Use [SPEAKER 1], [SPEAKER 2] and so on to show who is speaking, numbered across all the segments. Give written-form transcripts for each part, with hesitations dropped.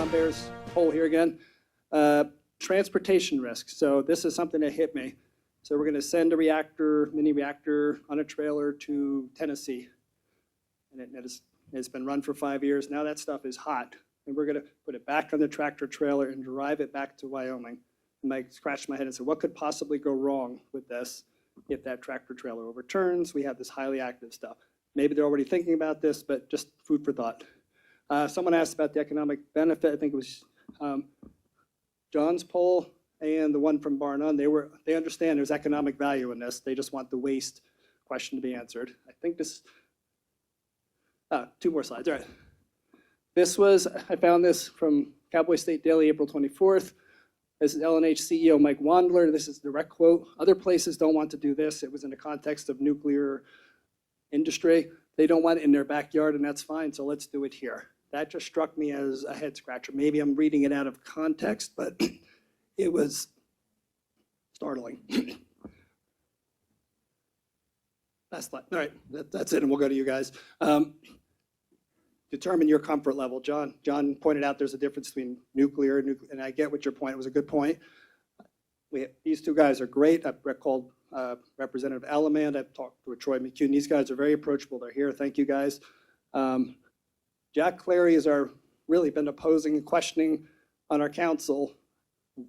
[SPEAKER 1] Tom Bear's poll here again. Transportation risk. So this is something that hit me. So we're going to send a reactor, mini reactor, on a trailer to Tennessee. And it's been run for 5 years. Now that stuff is hot. And we're going to put it back on the tractor trailer and drive it back to Wyoming. And I scratched my head and said, what could possibly go wrong with this if that tractor trailer overturns? We have this highly active stuff. Maybe they're already thinking about this, but just food for thought. Someone asked about the economic benefit. I think it was John's poll and the one from Bar None. They understand there's economic value in this. They just want the waste question to be answered. I think this, 2 more slides, all right. I found this from Cowboy State Daily, April 24th. This is LNH CEO Mike Wandler. This is a direct quote. Other places don't want to do this. It was in the context of nuclear industry. They don't want it in their backyard, and that's fine, so let's do it here. That just struck me as a head scratcher. Maybe I'm reading it out of context, but it was startling. Last slide. All right, that's it, and we'll go to you guys. Determine your comfort level. John pointed out there's a difference between nuclear, and I get what your point. It was a good point. These 2 guys are great. I've called Representative Alamand. I've talked with Troy McCune. These guys are very approachable. They're here. Thank you, guys. Jack Clary has really been opposing and questioning on our council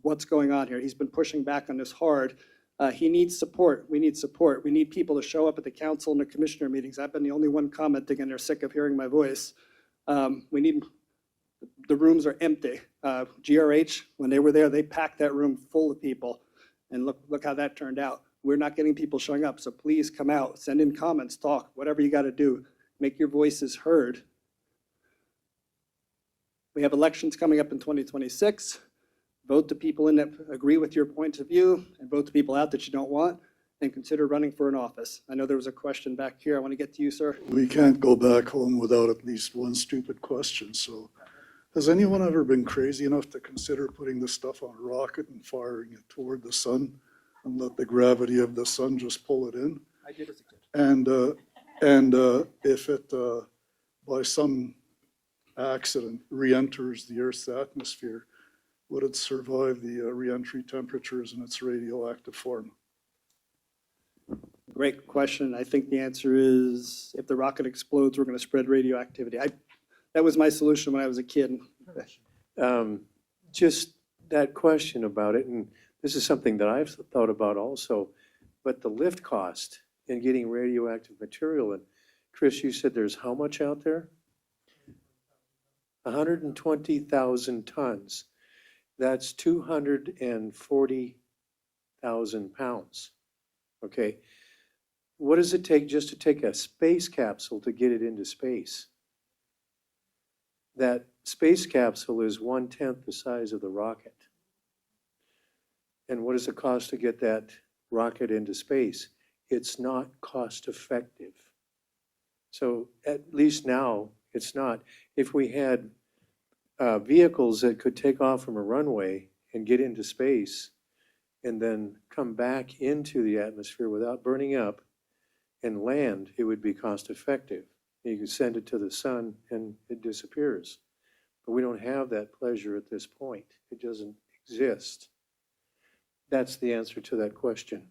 [SPEAKER 1] what's going on here. He's been pushing back on this hard. He needs support. We need support. We need people to show up at the council and the commissioner meetings. I've been the only one commenting, and they're sick of hearing my voice. The rooms are empty. GRH, when they were there, they packed that room full of people. And look how that turned out. We're not getting people showing up, so please come out, send in comments, talk, whatever you got to do. Make your voices heard. We have elections coming up in 2026. Vote the people in that agree with your point of view, and vote the people out that you don't want, and consider running for an office. I know there was a question back here. I want to get to you, sir.
[SPEAKER 2] We can't go back home without at least one stupid question. So has anyone ever been crazy enough to consider putting this stuff on a rocket and firing it toward the sun and let the gravity of the sun just pull it in?
[SPEAKER 1] I did as a kid.
[SPEAKER 2] And if it, by some accident, re-enters the Earth's atmosphere, would it survive the re-entry temperatures in its radioactive form?
[SPEAKER 1] Great question. I think the answer is if the rocket explodes, we're going to spread radioactivity. That was my solution when I was a kid.
[SPEAKER 3] Just that question about it, and this is something that I've thought about also, but the lift cost in getting radioactive material in. Chris, you said there's how much out there? 120,000 tons. That's 240,000 pounds. Okay. What does it take just to take a space capsule to get it into space? That space capsule is 1/10 the size of the rocket. And what does it cost to get that rocket into space? It's not cost effective. So at least now it's not. If we had vehicles that could take off from a runway and get into space and then come back into the atmosphere without burning up and land, it would be cost effective. You could send it to the sun and it disappears. But we don't have that pleasure at this point. It doesn't exist. That's the answer to that question.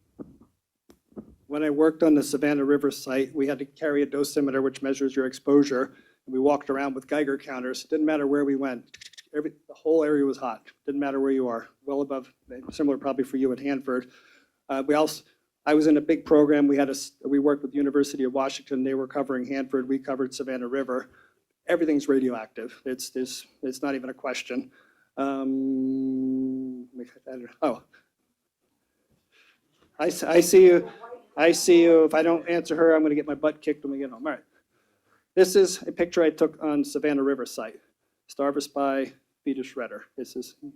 [SPEAKER 1] When I worked on the Savannah River site, we had to carry a dosimeter which measures your exposure. We walked around with Geiger counters. It didn't matter where we went. The whole area was hot. Didn't matter where you are. Well above, similar probably for you at Hanford. I was in a big program. We worked with the University of Washington. They were covering Hanford. We covered Savannah River. Everything's radioactive. It's not even a question. I see you. I see you. If I don't answer her, I'm going to get my butt kicked when we get home. All right. This is a picture I took on Savannah River site. Starve a spy, feed a shredder.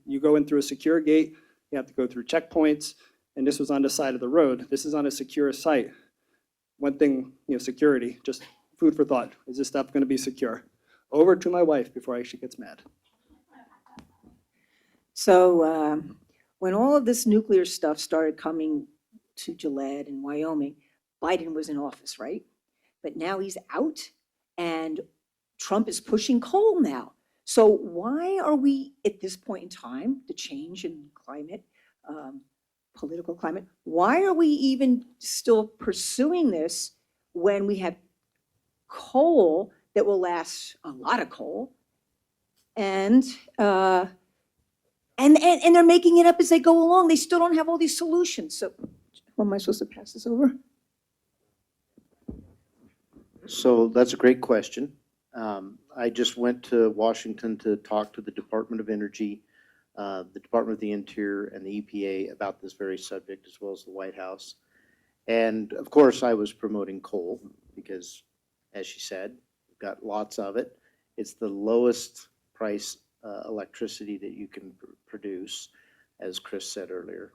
[SPEAKER 1] You go in through a secure gate. You have to go through checkpoints. And this was on the side of the road. This is on a secure site. One thing, security, just food for thought. Is this stuff going to be secure? Over to my wife before she gets mad.
[SPEAKER 4] So when all of this nuclear stuff started coming to Gillette and Wyoming, Biden was in office, right? But now he's out and Trump is pushing coal now. So why are we, at this point in time, the change in climate, political climate, why are we even still pursuing this when we have coal that will last, a lot of coal, and they're making it up as they go along. They still don't have all these solutions. So, am I supposed to pass this over?
[SPEAKER 5] So that's a great question. I just went to Washington to talk to the Department of Energy, the Department of the Interior, and the EPA about this very subject, as well as the White House. And of course, I was promoting coal because, as she said, we've got lots of it. It's the lowest price electricity that you can produce, as Chris said earlier.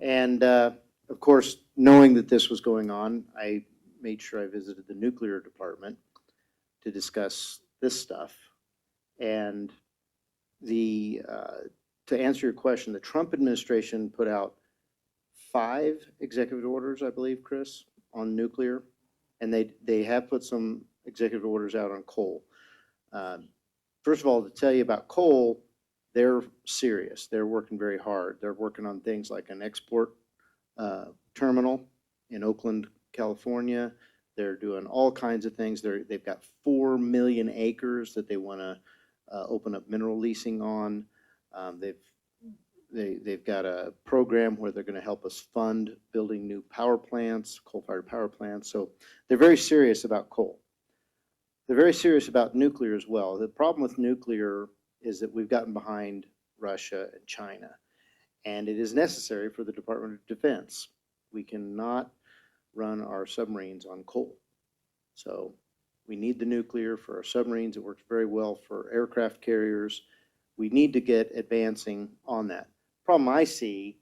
[SPEAKER 5] And of course, knowing that this was going on, I made sure I visited the nuclear department to discuss this stuff. And to answer your question, the Trump administration put out 5 executive orders, I believe, Chris, on nuclear, and they have put some executive orders out on coal. First of all, to tell you about coal, they're serious. They're working very hard. They're working on things like an export terminal in Oakland, California. They're doing all kinds of things. They've got 4 million acres that they want to open up mineral leasing on. They've got a program where they're going to help us fund building new power plants, coal-fired power plants. So they're very serious about coal. They're very serious about nuclear as well. The problem with nuclear is that we've gotten behind Russia and China, and it is necessary for the Department of Defense. We cannot run our submarines on coal. So we need the nuclear for our submarines. It works very well for aircraft carriers. We need to get advancing on that. Problem I see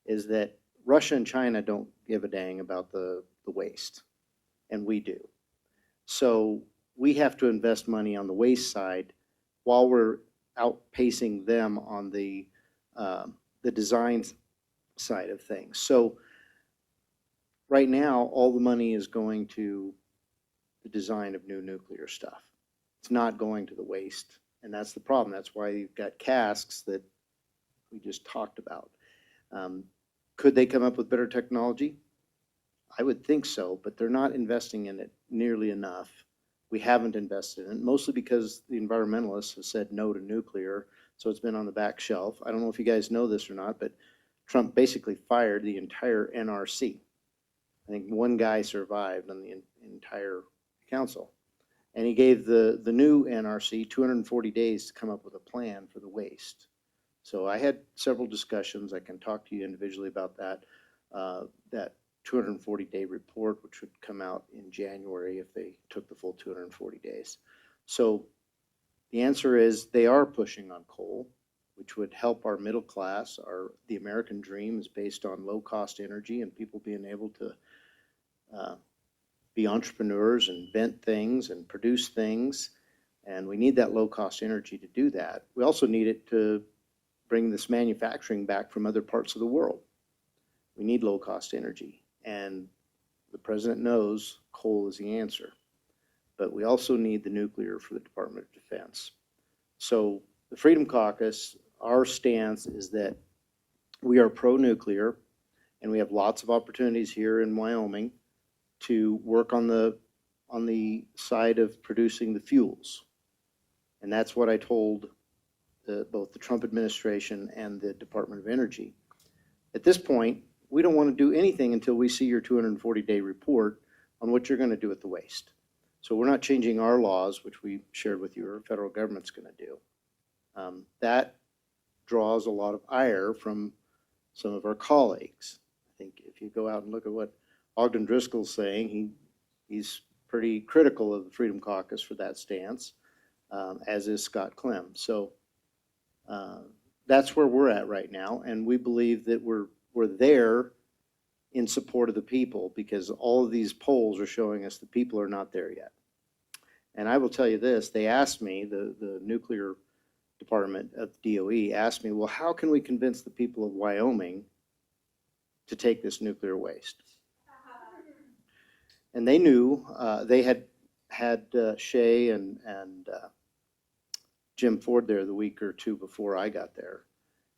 [SPEAKER 5] is that Russia and China don't give a dang about the waste, and we do. So we have to invest money on the waste side while we're outpacing them on the design side of things. So right now, all the money is going to the design of new nuclear stuff. It's not going to the waste, and that's the problem. That's why you've got casks that we just talked about. Could they come up with better technology? I would think so, but they're not investing in it nearly enough. We haven't invested in it, mostly because the environmentalists have said no to nuclear, so it's been on the back shelf. I don't know if you guys know this or not, but Trump basically fired the entire NRC. I think one guy survived on the entire council. And he gave the new NRC 240 days to come up with a plan for the waste. So I had several discussions. I can talk to you individually about that. That 240-day report, which would come out in January if they took the full 240 days. So the answer is they are pushing on coal, which would help our middle class. The American dream is based on low-cost energy and people being able to be entrepreneurs and invent things and produce things. And we need that low-cost energy to do that. We also need it to bring this manufacturing back from other parts of the world. We need low-cost energy. And the president knows coal is the answer. But we also need the nuclear for the Department of Defense. So the Freedom Caucus, our stance is that we are pro-nuclear, and we have lots of opportunities here in Wyoming to work on the side of producing the fuels. And that's what I told both the Trump administration and the Department of Energy. At this point, we don't want to do anything until we see your 240-day report on what you're going to do with the waste. So we're not changing our laws, which we shared with you, or the federal government's going to do. That draws a lot of ire from some of our colleagues. I think if you go out and look at what Ogden Driscoll's saying, he's pretty critical of the Freedom Caucus for that stance, as is Scott Clem. So that's where we're at right now, and we believe that we're there in support of the people, because all of these polls are showing us the people are not there yet. And I will tell you this, they asked me, the nuclear department of DOE asked me, well, how can we convince the people of Wyoming to take this nuclear waste? And they knew, they had Shea and Jim Ford there the week or two before I got there.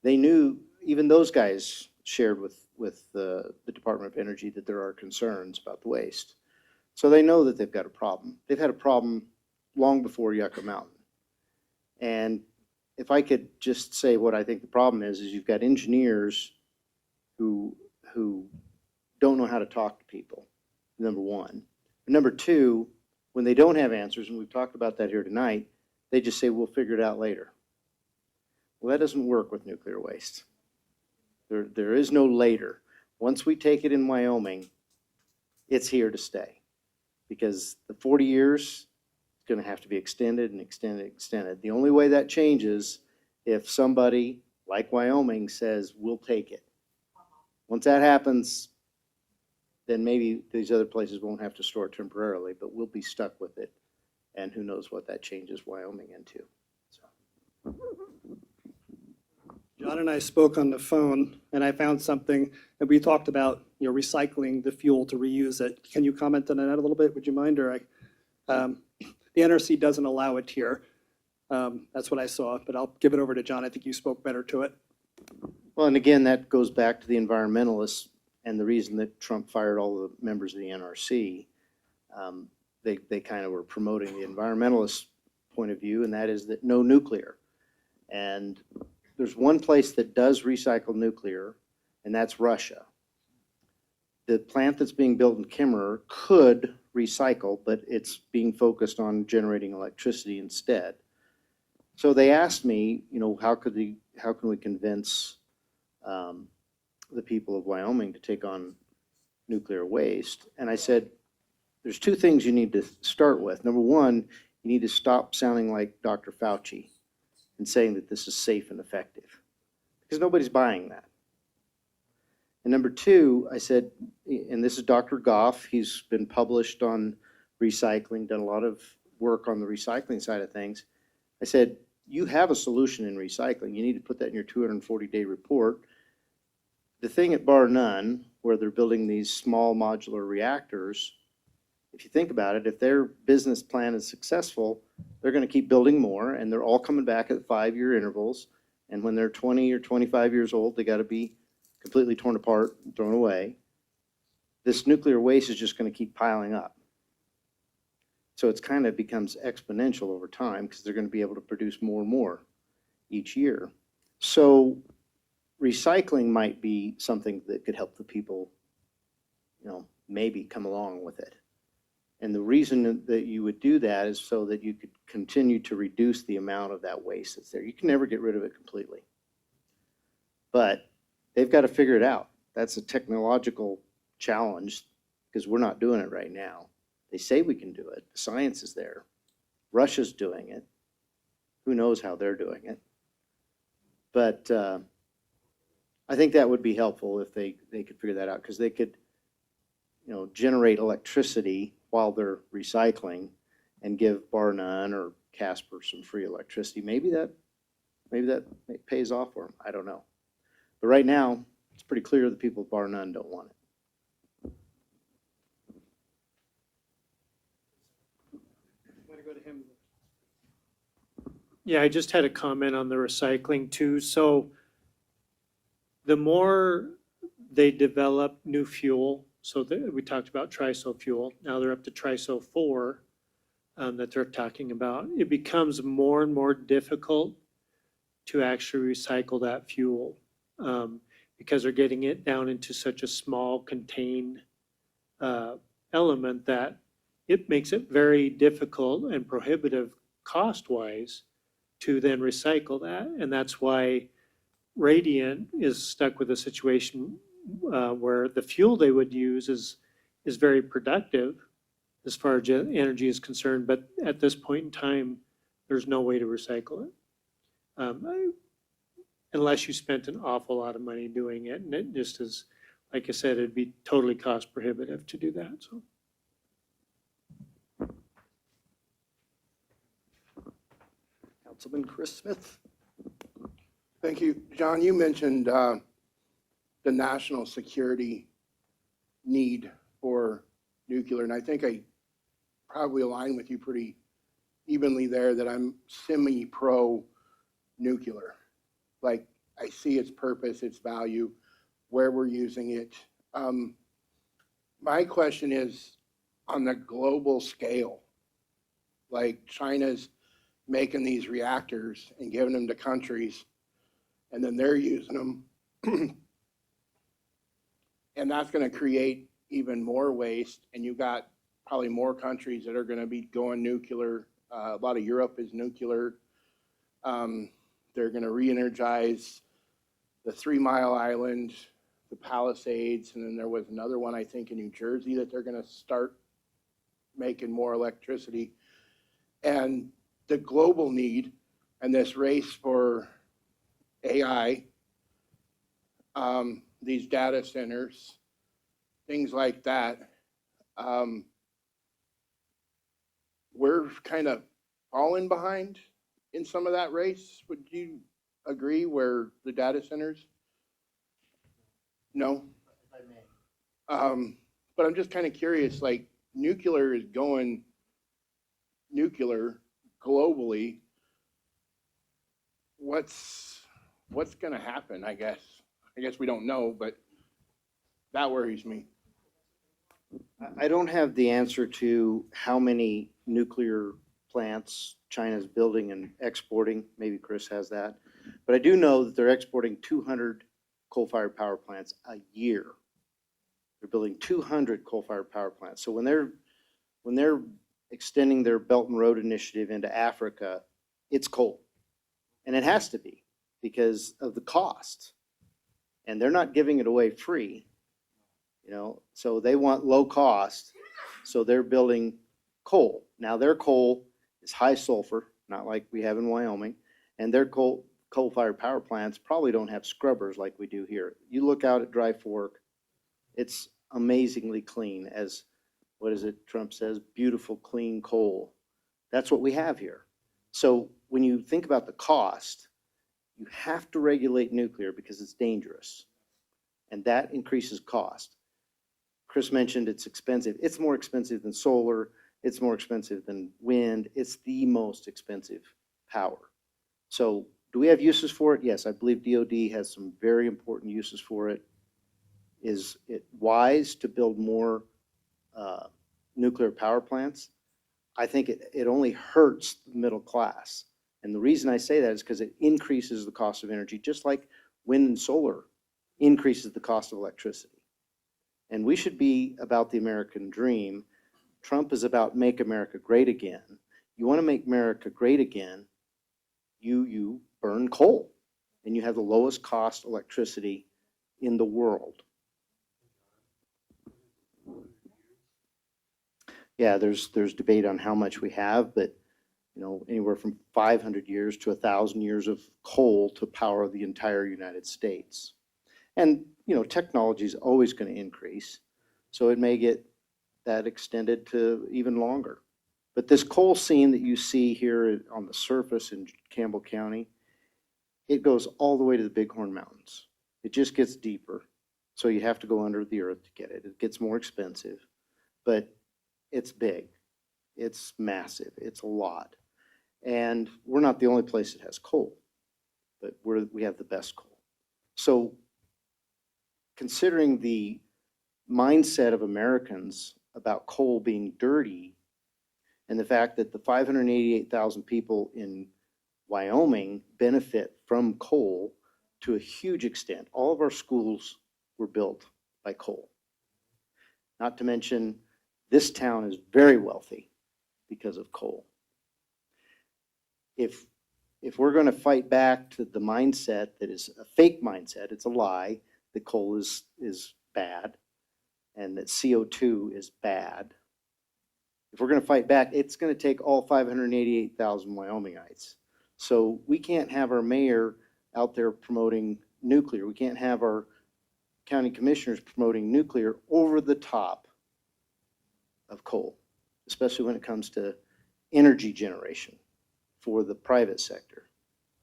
[SPEAKER 5] They knew, even those guys shared with the Department of Energy that there are concerns about the waste. So they know that they've got a problem. They've had a problem long before Yucca Mountain. And if I could just say what I think the problem is you've got engineers who don't know how to talk to people, number one. Number two, when they don't have answers, and we've talked about that here tonight, they just say, we'll figure it out later. Well, that doesn't work with nuclear waste. There is no later. Once we take it in Wyoming, it's here to stay. Because the 40 years is going to have to be extended and extended and extended. The only way that changes if somebody like Wyoming says, we'll take it. Once that happens, then maybe these other places won't have to store it temporarily, but we'll be stuck with it. And who knows what that changes Wyoming into. So.
[SPEAKER 1] John and I spoke on the phone, and I found something, and we talked about, recycling the fuel to reuse it. Can you comment on that a little bit? Would you mind? Or the NRC doesn't allow it here. That's what I saw, but I'll give it over to John. I think you spoke better to it.
[SPEAKER 5] Well, and again, that goes back to the environmentalists and the reason that Trump fired all the members of the NRC. They kind of were promoting the environmentalist point of view, and that is that no nuclear. And there's one place that does recycle nuclear, and that's Russia. The plant that's being built in Kimmerer could recycle, but it's being focused on generating electricity instead. So they asked me, how can we convince the people of Wyoming to take on nuclear waste? And I said, there's two things you need to start with. Number one, you need to stop sounding like Dr. Fauci and saying that this is safe and effective, because nobody's buying that. And number two, I said, and this is Dr. Goff, he's been published on recycling, done a lot of work on the recycling side of things. I said, you have a solution in recycling. You need to put that in your 240-day report. The thing at Bar None, where they're building these small modular reactors, if you think about it, if their business plan is successful, they're going to keep building more, and they're all coming back at 5-year intervals. And when they're 20 or 25 years old, they got to be completely torn apart and thrown away. This nuclear waste is just going to keep piling up. So it's kind of becomes exponential over time because they're going to be able to produce more and more each year. So recycling might be something that could help the people, maybe come along with it. And the reason that you would do that is so that you could continue to reduce the amount of that waste that's there. You can never get rid of it completely. But they've got to figure it out. That's a technological challenge because we're not doing it right now. They say we can do it. The science is there. Russia's doing it. Who knows how they're doing it. But I think that would be helpful if they could figure that out, because they could generate electricity while they're recycling and give Bar None or Casper some free electricity. Maybe that pays off for them. I don't know. But right now, it's pretty clear the people of Bar None don't want it.
[SPEAKER 1] I'm going to go to him.
[SPEAKER 6] Yeah, I just had a comment on the recycling too. So the more they develop new fuel, so we talked about TRISO fuel, now they're up to TRISO 4 that they're talking about. It becomes more and more difficult to actually recycle that fuel because they're getting it down into such a small contained element that it makes it very difficult and prohibitive cost-wise to then recycle that. And that's why Radiant is stuck with a situation where the fuel they would use is very productive as far as energy is concerned, but at this point in time, there's no way to recycle it. Unless you spent an awful lot of money doing it, and it just is, like I said, it'd be totally cost prohibitive to do that, so.
[SPEAKER 1] Councilman Chris Smith.
[SPEAKER 7] Thank you. John, you mentioned the national security need for nuclear, and I think I probably align with you pretty evenly there that I'm semi-pro nuclear. Like, I see its purpose, its value, where we're using it. My question is, on the global scale, like China's making these reactors and giving them to countries, and then they're using them. And that's going to create even more waste. And you've got probably more countries that are going to be going nuclear. A lot of Europe is nuclear. They're going to re-energize the 3 Mile Island, the Palisades, and then there was another one, I think, in New Jersey that they're going to start making more electricity. And the global need and this race for AI, these data centers, things like that, we're kind of falling behind in some of that race. Would you agree, where the data centers? No? But I'm just kind of curious, like, nuclear is going nuclear globally. What's going to happen, I guess? I guess we don't know, but that worries me.
[SPEAKER 5] I don't have the answer to how many nuclear plants China's building and exporting. Maybe Chris has that. But I do know that they're exporting 200 coal-fired power plants a year. They're building 200 coal-fired power plants. So when they're extending their Belt and Road Initiative into Africa, it's coal. And it has to be because of the cost. And they're not giving it away free. You know, so they want low cost, so they're building coal. Now their coal is high sulfur, not like we have in Wyoming, and their coal-fired power plants probably don't have scrubbers like we do here. You look out at Dry Fork, it's amazingly clean, as, what is it, Trump says, beautiful, clean coal. That's what we have here. So when you think about the cost, you have to regulate nuclear because it's dangerous, and that increases cost. Chris mentioned it's expensive. It's more expensive than solar. It's more expensive than wind. It's the most expensive power. So do we have uses for it? Yes, I believe DOD has some very important uses for it. Is it wise to build more nuclear power plants? I think it only hurts the middle class. And the reason I say that is because it increases the cost of energy, just like wind and solar increases the cost of electricity. And we should be about the American dream. Trump is about make America great again. You want to make America great again, you burn coal, and you have the lowest cost electricity in the world. Yeah, there's debate on how much we have, but you know, anywhere from 500 years to 1,000 years of coal to power the entire United States. And you know, technology is always going to increase, so it may get that extended to even longer. But this coal seam that you see here on the surface in Campbell County, it goes all the way to the Bighorn Mountains. It just gets deeper, so you have to go under the earth to get it. It gets more expensive, but it's big, it's massive, it's a lot. And we're not the only place that has coal, but we have the best coal. So considering the mindset of Americans about coal being dirty, and the fact that the 588,000 people in Wyoming benefit from coal to a huge extent. All of our schools were built by coal. Not to mention, this town is very wealthy because of coal. If we're going to fight back to the mindset that is a fake mindset, it's a lie, that coal is bad and that CO2 is bad. If we're going to fight back, it's going to take all 588,000 Wyomingites. So we can't have our mayor out there promoting nuclear. We can't have our county commissioners promoting nuclear over the top of coal, especially when it comes to energy generation for the private sector.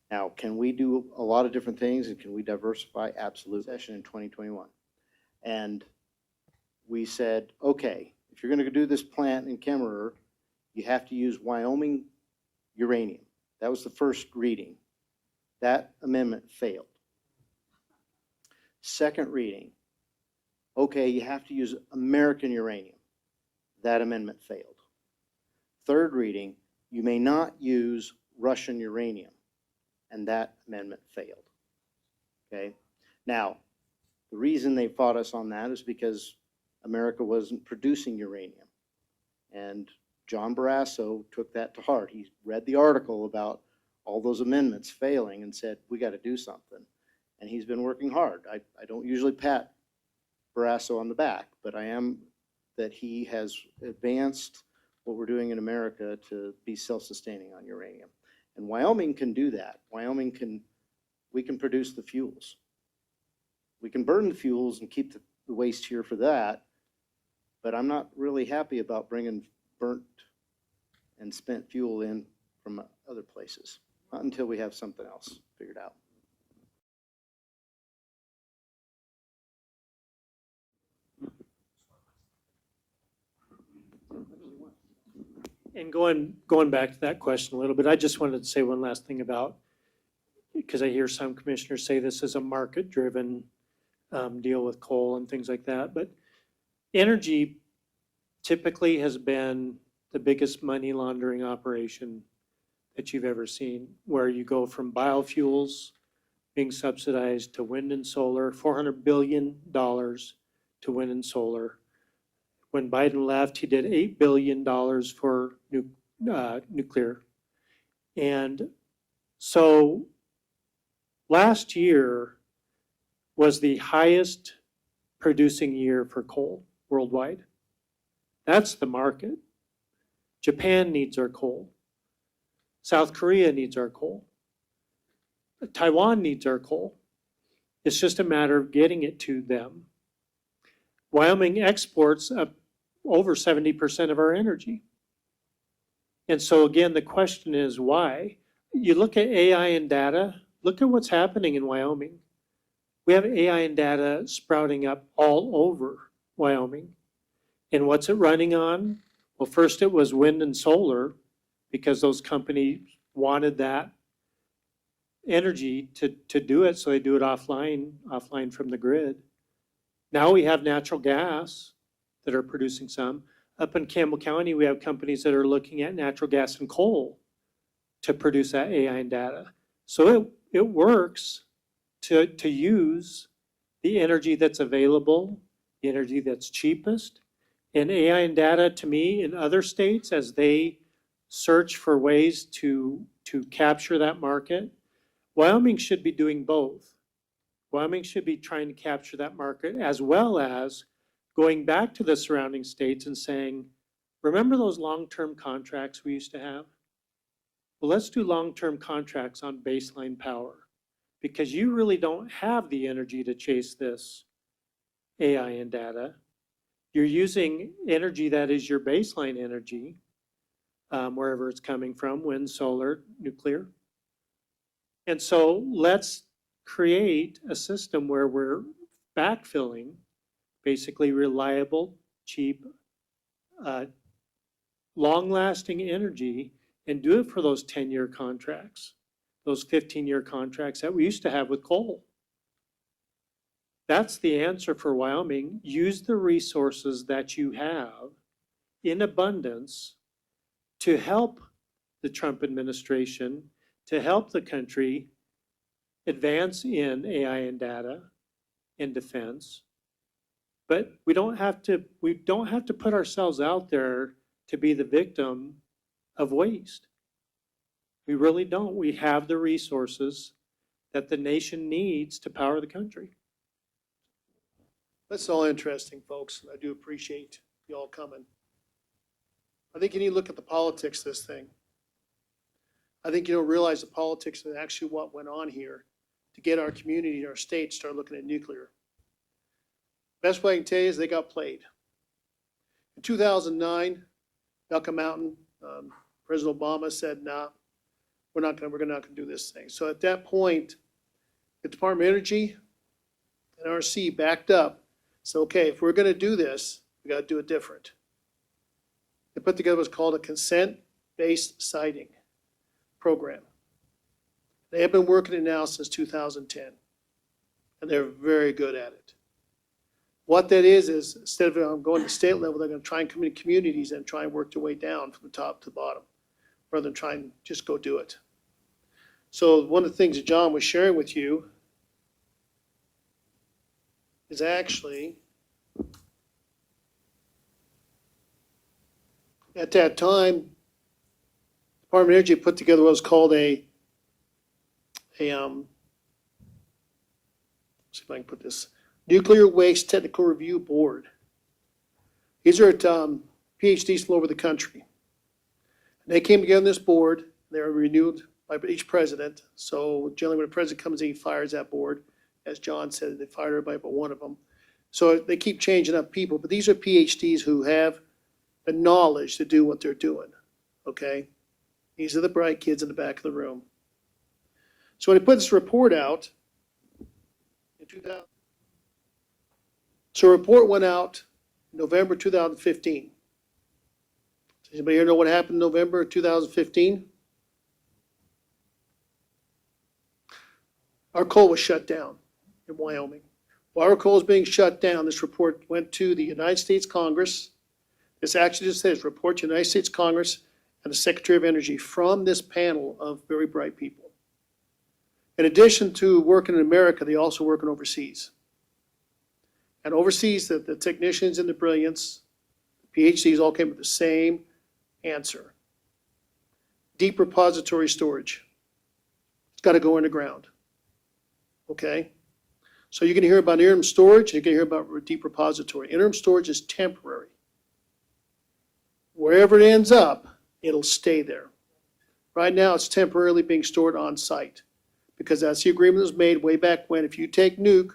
[SPEAKER 5] Now, can we do a lot of different things and can we diversify? Absolute session in 2021. And we said, okay, if you're going to do this plant in Kemmerer, you have to use Wyoming uranium. That was the first reading. That amendment failed. Second reading, okay, you have to use American uranium. That amendment failed. Third reading, you may not use Russian uranium, and that amendment failed. Okay? Now, the reason they fought us on that is because America wasn't producing uranium. And John Barrasso took that to heart. He read the article about all those amendments failing and said, we got to do something. And he's been working hard. I don't usually pat Barrasso on the back, but I am that he has advanced what we're doing in America to be self-sustaining on uranium. And Wyoming can do that. We can produce the fuels. We can burn the fuels and keep the waste here for that, but I'm not really happy about bringing burnt and spent fuel in from other places, not until we have something else figured out.
[SPEAKER 6] And going back to that question a little bit, I just wanted to say one last thing about, because I hear some commissioners say this is a market-driven deal with coal and things like that, but energy typically has been the biggest money laundering operation that you've ever seen, where you go from biofuels being subsidized to wind and solar, $400 billion to wind and solar. When Biden left, he did $8 billion for nuclear. And so last year was the highest producing year for coal worldwide. That's the market. Japan needs our coal. South Korea needs our coal. Taiwan needs our coal. It's just a matter of getting it to them. Wyoming exports over 70% of our energy. And so again, the question is why? You look at AI and data, look at what's happening in Wyoming. We have AI and data sprouting up all over Wyoming. And what's it running on? Well, first it was wind and solar, because those companies wanted that energy to do it, so they do it offline from the grid. Now we have natural gas that are producing some. Up in Campbell County, we have companies that are looking at natural gas and coal to produce that AI and data. So it works to use the energy that's available, the energy that's cheapest. And AI and data, to me, in other states, as they search for ways to capture that market, Wyoming should be doing both. Wyoming should be trying to capture that market, as well as going back to the surrounding states and saying, remember those long-term contracts we used to have? Well, let's do long-term contracts on baseline power, because you really don't have the energy to chase this AI and data. You're using energy that is your baseline energy, wherever it's coming from, wind, solar, nuclear. And so let's create a system where we're backfilling basically reliable, cheap, long-lasting energy, and do it for those 10-year contracts, those 15-year contracts that we used to have with coal. That's the answer for Wyoming. Use the resources that you have in abundance to help the Trump administration, to help the country advance in AI and data and defense. But we don't have to put ourselves out there to be the victim of waste. We really don't. We have the resources that the nation needs to power the country.
[SPEAKER 8] That's all interesting, folks. I do appreciate you all coming. I think you need to look at the politics of this thing. I think you don't realize the politics of actually what went on here to get our community and our state to start looking at nuclear. Best way I can tell you is they got played. In 2009, Yucca Mountain, President Obama said, nah, we're not gonna do this thing. So at that point, the Department of Energy and NRC backed up. So, okay, if we're gonna do this, we gotta do it different. They put together what's called a consent-based siting. program. They have been working it now since 2010, and they're very good at it. What that is instead of going to state level, they're going to try and come into communities and try and work their way down from the top to the bottom, rather than try and just go do it. So one of the things that John was sharing with you is actually, at that time, Department of Energy put together what was called see if I can put this, Nuclear Waste Technical Review Board. These are at PhDs from all over the country. And they came together on this board. They were renewed by each president. So generally when a president comes in, he fires that board. As John said, they fired everybody but one of them. So they keep changing up people. But these are PhDs who have the knowledge to do what they're doing, okay? These are the bright kids in the back of the room. So when they put this report out in 2000, so a report went out in November 2015. Does anybody here know what happened in November 2015? Our coal was shut down in Wyoming. While our coal was being shut down, this report went to the United States Congress. This actually just says, report to the United States Congress and the Secretary of Energy from this panel of very bright people. In addition to working in America, they also work overseas. And overseas, the technicians and the brilliance, the PhDs all came with the same answer. Deep repository storage. It's got to go underground. Okay? So you're going to hear about interim storage, and you're going to hear about deep repository. Interim storage is temporary. Wherever it ends up, it'll stay there. Right now, it's temporarily being stored on site because that's the agreement that was made way back when. If you take nuke,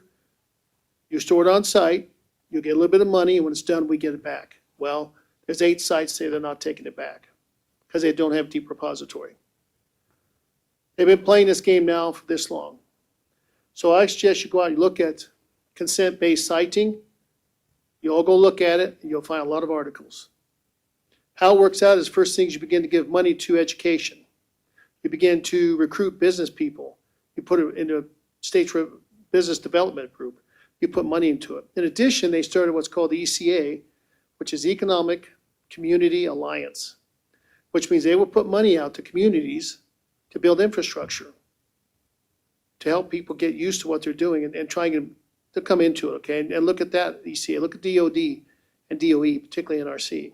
[SPEAKER 8] you store it on site, you get a little bit of money, and when it's done, we get it back. Well, there's 8 sites say they're not taking it back because they don't have deep repository. They've been playing this game now for this long. So I suggest you go out and look at consent-based siting. You all go look at it, and you'll find a lot of articles. How it works out is first things you begin to give money to education. You begin to recruit business people. You put it into a state business development group. You put money into it. In addition, they started what's called the ECA, which is Economic Community Alliance, which means they will put money out to communities to build infrastructure, to help people get used to what they're doing and trying to come into it, okay? And look at that ECA, look at DOD and DOE, particularly NRC.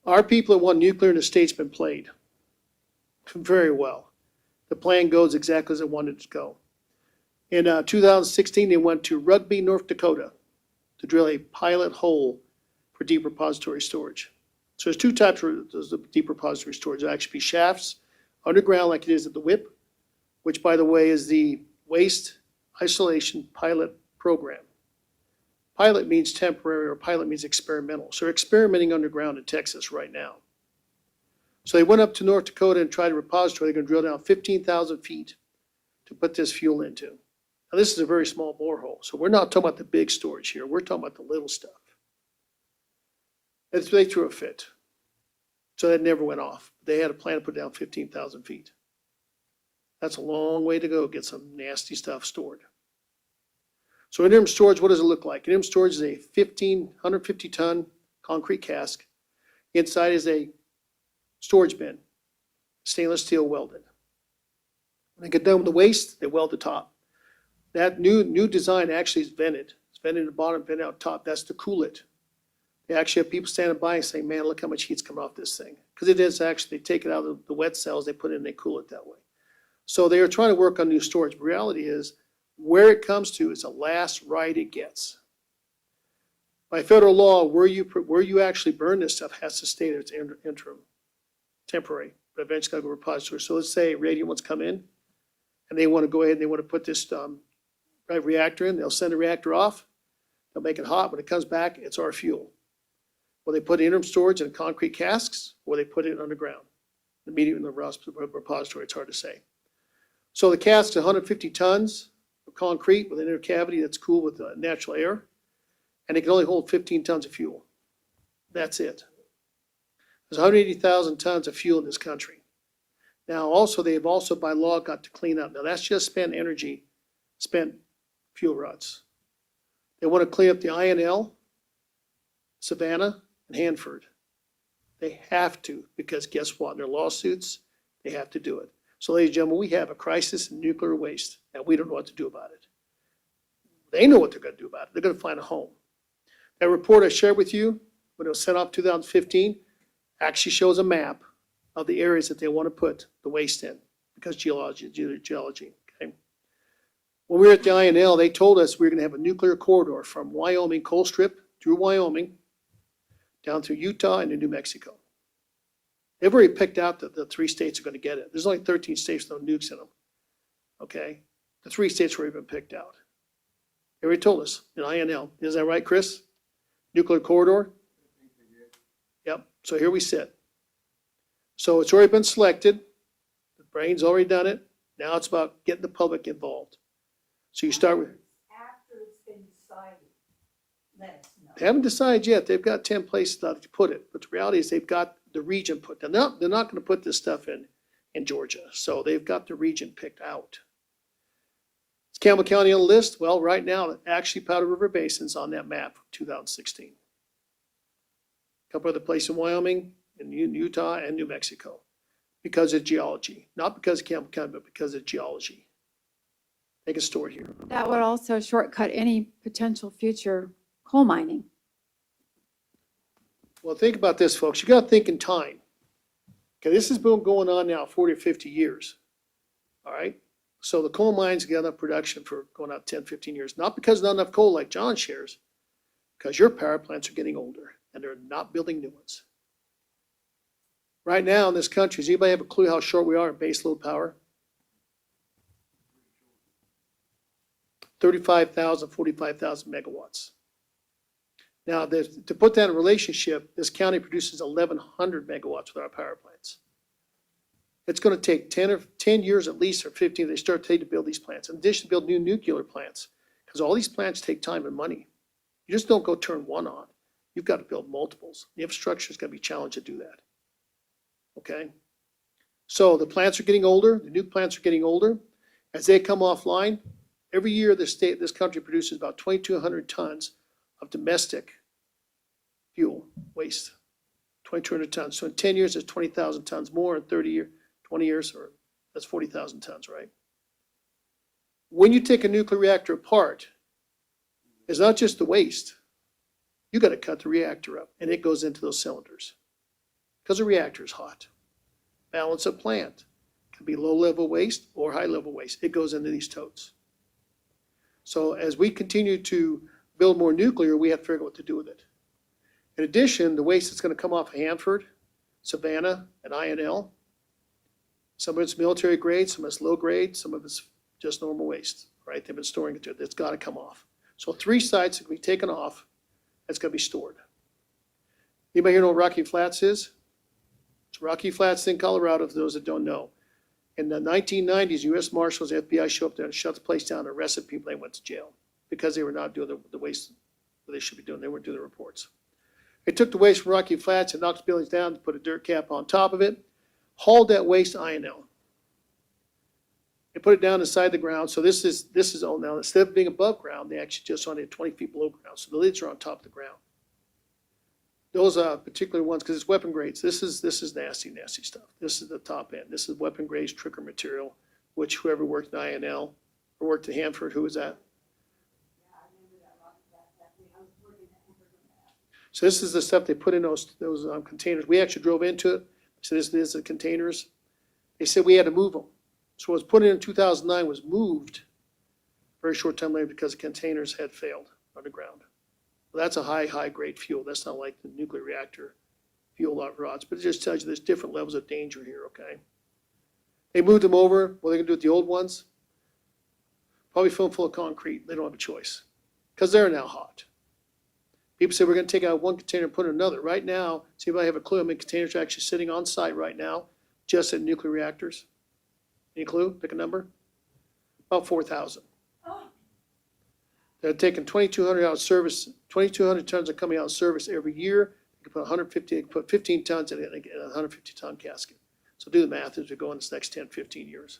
[SPEAKER 8] Our people that want nuclear in the state's been played very well. The plan goes exactly as it wanted to go. In 2016, they went to Rugby, North Dakota to drill a pilot hole for deep repository storage. So there's 2 types of deep repository storage. There'll actually be shafts underground like it is at the WIP, which by the way is the Waste Isolation Pilot Program. Pilot means temporary, or pilot means experimental. So they're experimenting underground in Texas right now. So they went up to North Dakota and tried a repository. They're going to drill down 15,000 feet to put this fuel into. Now this is a very small borehole, so we're not talking about the big storage here. We're talking about the little stuff. And they threw a fit. So that never went off. They had a plan to put down 15,000 feet. That's a long way to go, get some nasty stuff stored. So interim storage, what does it look like? Interim storage is a 150-ton concrete cask. Inside is a storage bin, stainless steel welded. When they get done with the waste, they weld the top. That new design actually is vented. It's vented at the bottom, vented out top. That's to cool it. They actually have people standing by and saying, man, look how much heat's coming off this thing. Because it is actually, they take it out of the wet cells, they put it in, they cool it that way. So they are trying to work on new storage. But reality is, where it comes to is the last right it gets. By federal law, where you actually burn this stuff has to stay there. It's interim, temporary, but eventually got to go repository. So let's say radium wants to come in, and they want to go ahead and they want to put this reactor in. They'll send the reactor off. They'll make it hot. When it comes back, it's our fuel. Will they put interim storage in concrete casks, or they put it underground, immediately in the repository? It's hard to say. So the cask is 150 tons of concrete with an inner cavity that's cooled with natural air, and it can only hold 15 tons of fuel. That's it. There's 180,000 tons of fuel in this country. Now, also, they've also by law got to clean up. Now, that's just spent energy, spent fuel rods. They want to clean up the INL, Savannah, and Hanford. They have to, because guess what? In their lawsuits, they have to do it. So, ladies and gentlemen, we have a crisis in nuclear waste, and we don't know what to do about it. They know what they're going to do about it. They're going to find a home. That report I shared with you, when it was sent off 2015, actually shows a map of the areas that they want to put the waste in, because geology. Okay? When we were at the INL, they told us we were going to have a nuclear corridor from Wyoming coal strip through Wyoming, down through Utah and to New Mexico. They've already picked out that the 3 states are going to get it. There's only 13 states with no nukes in them. Okay? The 3 states were already been picked out. They already told us in INL. Is that right, Chris? Nuclear corridor? Yep. So here we sit. So it's already been selected. The brain's already done it. Now it's about getting the public involved. So you start with,
[SPEAKER 4] After it's been decided, let us know.
[SPEAKER 8] they haven't decided yet. They've got 10 places to put it. But the reality is they've got the region put. They're not going to put this stuff in Georgia. So they've got the region picked out. Is Campbell County on the list? Well, right now, actually Powder River Basin's on that map from 2016. A couple other places in Wyoming, in Utah, and New Mexico, because of geology. Not because of Campbell County, but because of geology. They can store here.
[SPEAKER 9] That would also shortcut any potential future coal mining.
[SPEAKER 8] Well, think about this, folks. You got to think in time. Okay, this has been going on now 40 or 50 years. All right? So the coal mines get enough production for going out 10, 15 years. Not because not enough coal like John shares, because your power plants are getting older and they're not building new ones. Right now in this country, does anybody have a clue how short we are in base load power? 35,000, 45,000 megawatts. Now, to put that in relationship, this county produces 1,100 megawatts with our power plants. It's going to take 10 years at least, or 15, they start to build these plants. In addition to build new nuclear plants, because all these plants take time and money. You just don't go turn one on. You've got to build multiples. The infrastructure is going to be challenged to do that. Okay? So the plants are getting older. The new plants are getting older. As they come offline, every year this country produces about 2,200 tons of domestic fuel waste. 2,200 tons. So in 10 years, there's 20,000 tons more. In 20 years, or that's 40,000 tons, right? When you take a nuclear reactor apart, it's not just the waste. You got to cut the reactor up, and it goes into those cylinders because the reactor is hot. Balance of plant can be low-level waste or high-level waste. It goes into these totes. So as we continue to build more nuclear, we have to figure out what to do with it. In addition, the waste that's going to come off of Hanford, Savannah, and INL, some of it's military grade, some of it's low grade, some of it's just normal waste, right? They've been storing it there. It's got to come off. So 3 sites that can be taken off, that's going to be stored. Anybody here know what Rocky Flats is? It's Rocky Flats in Colorado, for those that don't know. In the 1990s, U.S. Marshals, FBI showed up there and shut the place down and arrested people. They went to jail because they were not doing the waste that they should be doing. They weren't doing the reports. They took the waste from Rocky Flats and knocked the buildings down, put a dirt cap on top of it, hauled that waste to INL. They put it down inside the ground. So this is all now. Instead of being above ground, they actually just on it 20 feet below ground. So the lids are on top of the ground. Those particular ones, because it's weapon grades. This is nasty, nasty stuff. This is the top end. This is weapon grades trigger material, which whoever worked in INL or worked at Hanford, who was that? So this is the stuff they put in those containers. We actually drove into it. So this is the containers. They said we had to move them. So what was put in 2009 was moved very short time later because the containers had failed underground. Well, that's a high grade fuel. That's not like the nuclear reactor fuel rods, but it just tells you there's different levels of danger here, okay? They moved them over. What are they gonna do with the old ones? Probably fill them full of concrete. They don't have a choice because they're now hot. People say we're going to take out one container and put in another. Right now, see if I have a clue how many containers are actually sitting on site right now, just in nuclear reactors. Any clue? Pick a number. About 4,000. They're taking 2,200 out of service. 2,200 tons are coming out of service every year You can put 150, you can put 15 tons in it and get a 150-ton casket. So do the math as we go in this next 10, 15 years.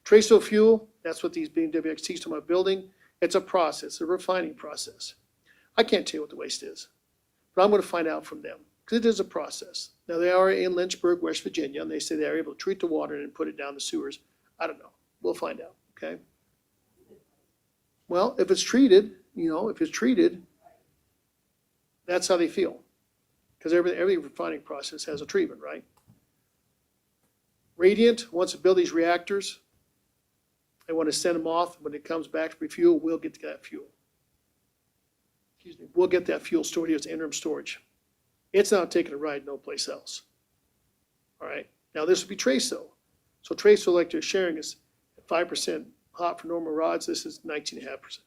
[SPEAKER 8] Traceable fuel, that's what these WXTs talking about building. It's a process, a refining process. I can't tell you what the waste is, but I'm going to find out from them because it is a process. Now, they are in Lynchburg, West Virginia, and they say they're able to treat the water and put it down the sewers. I don't know. We'll find out, okay? Well, if it's treated, if it's treated, that's how they feel. Because every refining process has a treatment, right? Radiant wants to build these reactors. They want to send them off. When it comes back to refuel, we'll get that fuel. Excuse me, we'll get that fuel stored here as interim storage. It's not taking a ride no place else. All right, now this would be TRASO. So TRASO, like they're sharing, is 5% hot for normal rods. This is 19.5%.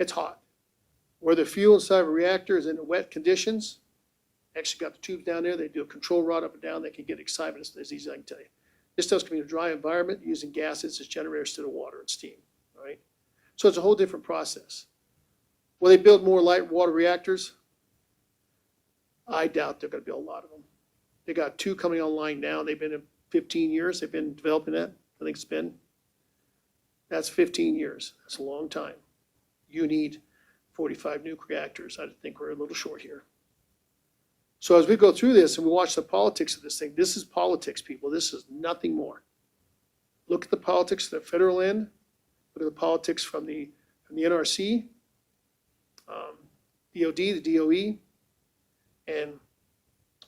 [SPEAKER 8] It's hot. Where the fuel inside of a reactor is in wet conditions, actually got the tubes down there. They do a control rod up and down. They can get excitement as easy as I can tell you. This stuff's going to be in a dry environment using gases as generators instead of water and steam, all right? So it's a whole different process. Will they build more light water reactors? I doubt they're going to build a lot of them. They got 2 coming online now. They've been in 15 years. They've been developing that. I think it's been. That's 15 years. That's a long time. You need 45 nuclear reactors. I think we're a little short here. So as we go through this and we watch the politics of this thing, this is politics, people. This is nothing more. Look at the politics of the federal end. Look at the politics from the NRC, DOD, the DOE, and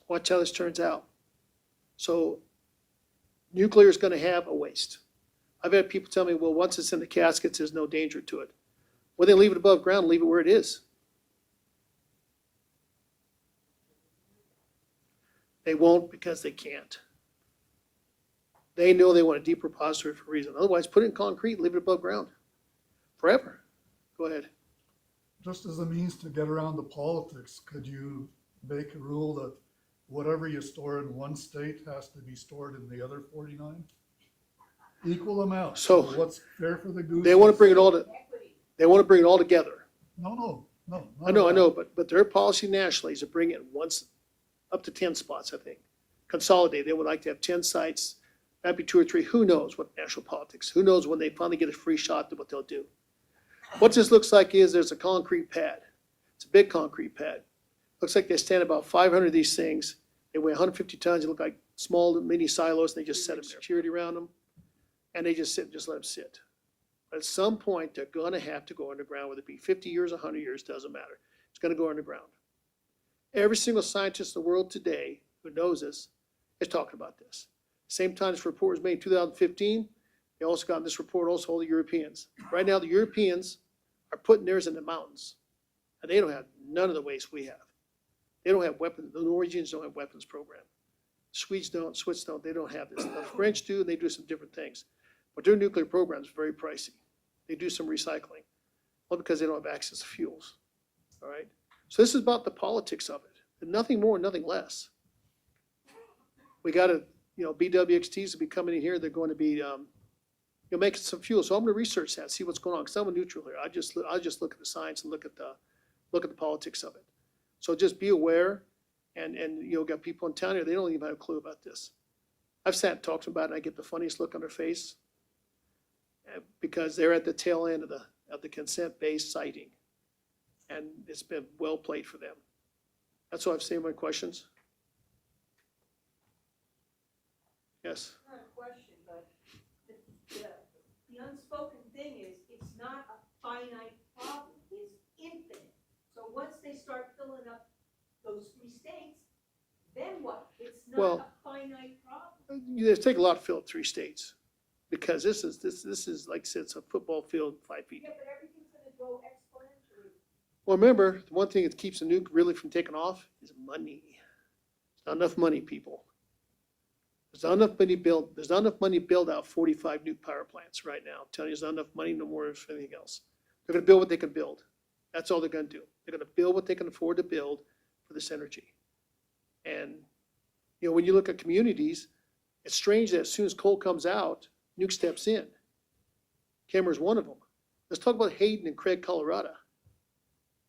[SPEAKER 8] watch how this turns out. So nuclear is going to have a waste. I've had people tell me, well, once it's in the caskets, there's no danger to it. Well, they leave it above ground, leave it where it is. They won't because they can't. They know they want a deep repository for a reason. Otherwise, put it in concrete, leave it above ground forever. Go ahead.
[SPEAKER 2] Just as a means to get around the politics, could you make a rule that whatever you store in one state has to be stored in the other 49? Equal amount.
[SPEAKER 8] So
[SPEAKER 2] what's fair for the goose?
[SPEAKER 8] They want to bring it all to, they want to bring it all together.
[SPEAKER 2] No.
[SPEAKER 8] I know, but their policy nationally is to bring it once, up to 10 spots, I think. Consolidate. They would like to have 10 sites. That'd be 2 or 3. Who knows what national politics? Who knows when they finally get a free shot at what they'll do? What this looks like is there's a concrete pad. It's a big concrete pad. Looks like they stand about 500 of these things. They weigh 150 tons. They look like small mini silos, and they just set them security around them. And they just sit and just let them sit. But at some point, they're going to have to go underground, whether it be 50 years, 100 years, doesn't matter. It's going to go underground. Every single scientist in the world today who knows this is talking about this. Same time this report was made in 2015, they also got in this report also all the Europeans. Right now, the Europeans are putting theirs in the mountains, and they don't have none of the waste we have. They don't have weapons. The Norwegians don't have weapons program. Swedes don't, Swiss don't, they don't have this. The French do, and they do some different things. But their nuclear program is very pricey. They do some recycling, well, because they don't have access to fuels, all right? So this is about the politics of it, and nothing more, nothing less. We got to, BWXTs will be coming in here. They're going to be, making some fuel. So I'm going to research that, see what's going on. Because I'm a neutral here. I just look at the science and look at the politics of it. So just be aware, and got people in town here. They don't even have a clue about this. I've sat and talked to them about it, and I get the funniest look on their face because they're at the tail end of the consent-based siting. And it's been well played for them. That's all I've seen. My questions? Yes.
[SPEAKER 4] Not a question, but the unspoken thing is, it's not a finite problem, it's infinite. So once they start filling up those 3 states, then what? It's not a finite problem.
[SPEAKER 8] It takes a lot to fill up 3 states because this is like I said, it's a football field 5 feet.
[SPEAKER 4] Yeah, but everything's gonna go exponentially.
[SPEAKER 8] Well, remember, the one thing that keeps a nuke really from taking off is money. There's not enough money, people. There's not enough money to build out 45 nuke power plants right now. I'm telling you, there's not enough money, no more of anything else. They're going to build what they can build. That's all they're going to do. They're going to build what they can afford to build for this energy. And, when you look at communities, it's strange that as soon as coal comes out, nuke steps in. Cameron's one of them. Let's talk about Hayden and Craig, Colorado.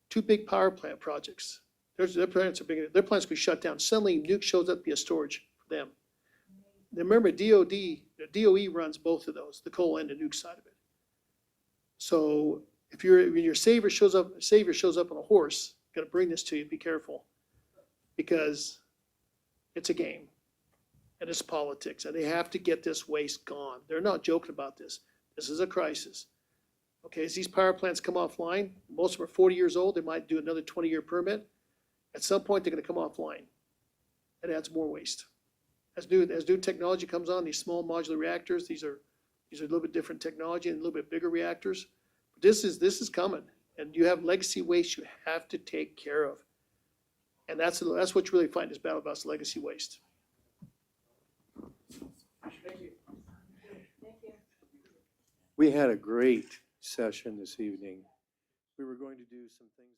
[SPEAKER 8] 2 big power plant projects. Their plants are big, their plants could be shut down. Suddenly nuke shows up to be a storage for them. Now remember, the DOE runs both of those, the coal and the nuke side of it. So when your savior shows up on a horse, gotta bring this to you, be careful. Because it's a game and it's politics and they have to get this waste gone. They're not joking about this. This is a crisis. Okay, as these power plants come offline, most of them are 40 years old, they might do another 20-year permit. At some point, they're gonna come offline. It adds more waste. As new technology comes on, these small modular reactors, these are a little bit different technology and a little bit bigger reactors. But this is coming, and you have legacy waste you have to take care of. And that's what you really find this battle about, is legacy waste.
[SPEAKER 3] We had a great session this evening. We were going to do some things.